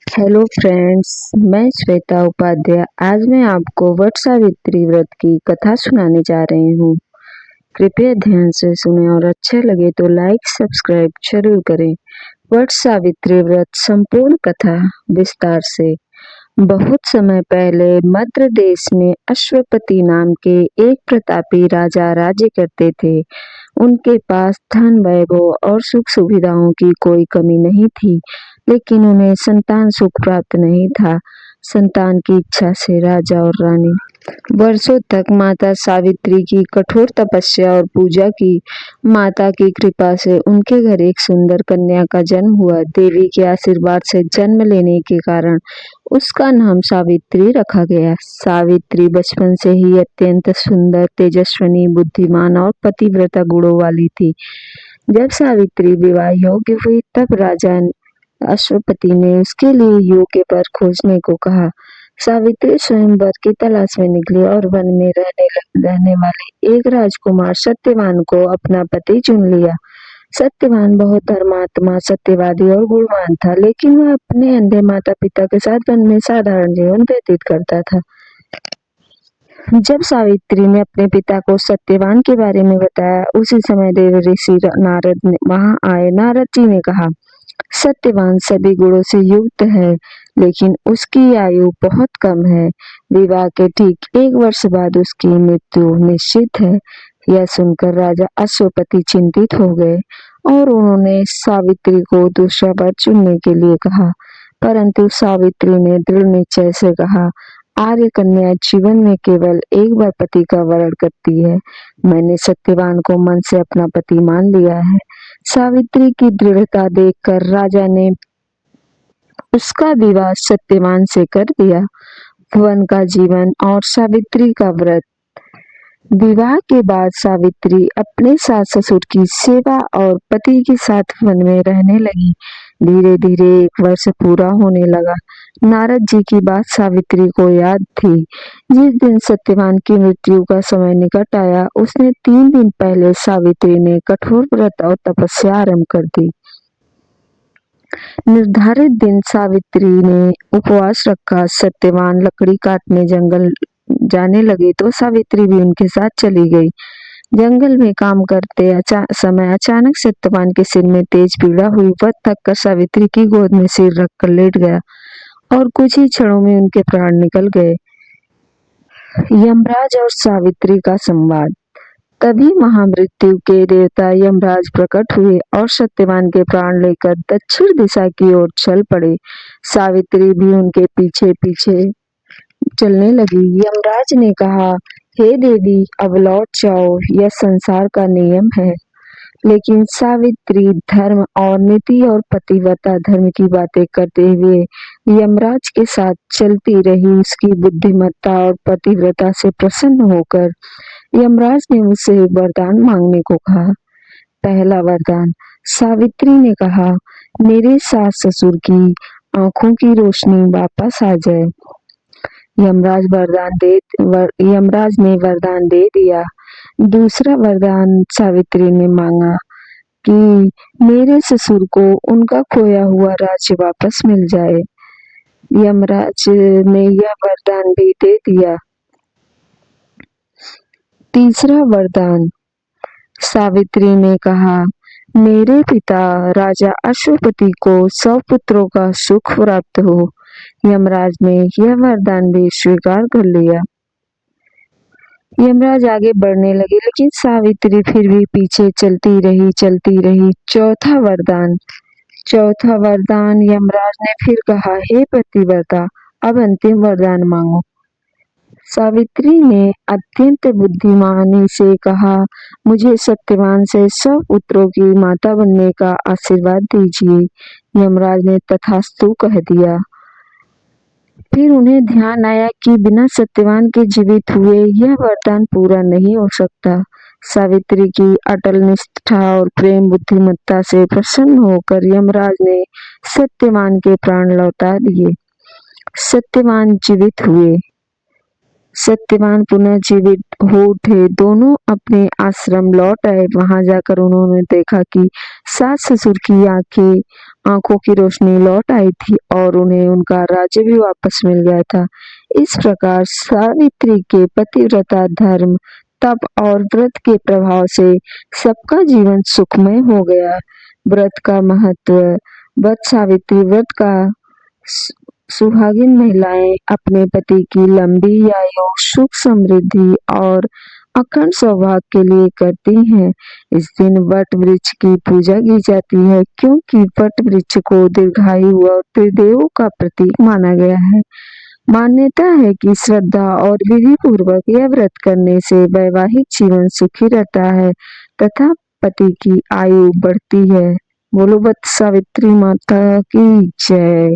Hello friends, मैं श्वेता उपाध्याय। आज मैं आपको वट सावित्री व्रत की कथा सुनाने जा रही हूँ। कृपया ध्यान से सुने और अच्छा लगे तो लाइक सब्सक्राइब जरूर करें। वट सावित्री व्रत संपूर्ण कथा विस्तार से। बहुत समय पहले मद्र देश में अश्वपति नाम के एक प्रतापी राजा राज्य करते थे। उनके पास धन वैभव और सुख सुविधाओं की कोई कमी नहीं थी, लेकिन उन्हें संतान सुख प्राप्त नहीं था। संतान की इच्छा से राजा और रानी वर्षों तक माता सावित्री की कठोर तपस्या और पूजा की। माता की कृपा से उनके घर एक सुंदर कन्या का जन्म हुआ। देवी के आशीर्वाद से जन्म लेने के कारण उसका नाम सावित्री रखा गया। सावित्री बचपन से ही अत्यंत सुंदर, तेजस्विनी, बुद्धिमान और पतिव्रता गुणों वाली थी। जब सावित्री विवाह योग्य हुई तब राजा अश्वपति ने उसके लिए योग्य वर खोजने को कहा। सावित्री स्वयंवर की तलाश में निकली और वन में रहने वाले एक राजकुमार सत्यवान को अपना पति चुन लिया। सत्यवान बहुत धर्मात्मा, सत्यवादी और गुणवान था, लेकिन वह अपने अंधे माता पिता के साथ वन में साधारण जीवन व्यतीत करता था। जब सावित्री ने अपने पिता को सत्यवान के बारे में बताया, उसी समय देव ऋषि नारद वहां आए। नारद जी ने कहा, सत्यवान सभी गुणों से युक्त है, लेकिन उसकी आयु बहुत कम है। विवाह के ठीक 1 वर्ष बाद उसकी मृत्यु निश्चित है। यह सुनकर राजा अश्वपति चिंतित हो गए और उन्होंने सावित्री को दूसरा वर चुनने के लिए कहा। परंतु सावित्री ने दृढ़ निश्चय से कहा, आर्य कन्या जीवन में केवल एक बार पति का वरण करती है। मैंने सत्यवान को मन से अपना पति मान लिया है। सावित्री की दृढ़ता देखकर राजा ने उसका विवाह सत्यवान से कर दिया। वन का जीवन और सावित्री का व्रत। विवाह के बाद सावित्री अपने सास ससुर की सेवा और पति के साथ वन में रहने लगी। धीरे धीरे 1 वर्ष पूरा होने लगा। नारद जी की बात सावित्री को याद थी। जिस दिन सत्यवान की मृत्यु का समय निकट आया, उसने 3 दिन पहले सावित्री ने कठोर व्रत और तपस्या आरंभ कर दी। निर्धारित दिन सावित्री ने उपवास रखा। सत्यवान लकड़ी काटने जंगल जाने लगे तो सावित्री भी उनके साथ चली गई। जंगल में काम करते समय अचानक सत्यवान के सिर में तेज पीड़ा हुई। वह थककर सावित्री की गोद में सिर रखकर लेट गया और कुछ ही क्षणों में उनके प्राण निकल गए। यमराज और सावित्री का संवाद। तभी महामृत्यु के देवता यमराज प्रकट हुए और सत्यवान के प्राण लेकर दक्षिण दिशा की ओर चल पड़े। सावित्री भी उनके पीछे पीछे चलने लगी। यमराज ने कहा, हे देवी, अब लौट जाओ, यह संसार का नियम है। लेकिन सावित्री धर्म और नीति और पतिव्रता धर्म की बातें करते हुए यमराज के साथ चलती रही। उसकी बुद्धिमत्ता और पतिव्रता से प्रसन्न होकर यमराज ने उससे वरदान मांगने को कहा। पहला वरदान। सावित्री ने कहा, मेरे सास ससुर की आंखों की रोशनी वापस आ जाए। यमराज ने वरदान दे दिया। दूसरा वरदान सावित्री ने मांगा कि मेरे ससुर को उनका खोया हुआ राज्य वापस मिल जाए। यमराज ने यह वरदान भी दे दिया। तीसरा वरदान। सावित्री ने कहा, मेरे पिता राजा अश्वपति को 100 पुत्रों का सुख प्राप्त हो। यमराज ने यह वरदान भी स्वीकार कर लिया। यमराज आगे बढ़ने लगे, लेकिन सावित्री फिर भी पीछे चलती रही। चौथा वरदान। यमराज ने फिर कहा, हे पतिव्रता, अब अंतिम वरदान मांगो। सावित्री ने अत्यंत बुद्धिमानी से कहा, मुझे सत्यवान से 100 पुत्रों की माता बनने का आशीर्वाद दीजिए। यमराज ने तथास्तु कह दिया। फिर उन्हें ध्यान आया कि बिना सत्यवान के जीवित हुए यह वरदान पूरा नहीं हो सकता। सावित्री की अटल निष्ठा और प्रेम बुद्धिमत्ता से प्रसन्न होकर यमराज ने सत्यवान के प्राण लौटा दिए। सत्यवान जीवित हुए। सत्यवान पुनः जीवित हो उठे। दोनों अपने आश्रम लौट आए। वहां जाकर उन्होंने देखा कि सास ससुर की आंखें आंखों की रोशनी लौट आई थी और उन्हें उनका राज्य भी वापस मिल गया था। इस प्रकार सावित्री के पतिव्रता धर्म, तप और व्रत के प्रभाव से सबका जीवन सुखमय हो गया। व्रत का महत्व। वट सावित्री व्रत का सुहागिन महिलाएं अपने पति की लंबी आयु, सुख समृद्धि और अखंड सौभाग्य के लिए करती हैं। इस दिन वट वृक्ष की पूजा की जाती है क्योंकि वट वृक्ष को दीर्घायु और त्रिदेवों का प्रतीक माना गया है। मान्यता है कि श्रद्धा और विधि पूर्वक यह व्रत करने से वैवाहिक जीवन सुखी रहता है तथा पति की आयु बढ़ती है। बोलो वट सावित्री माता की जय।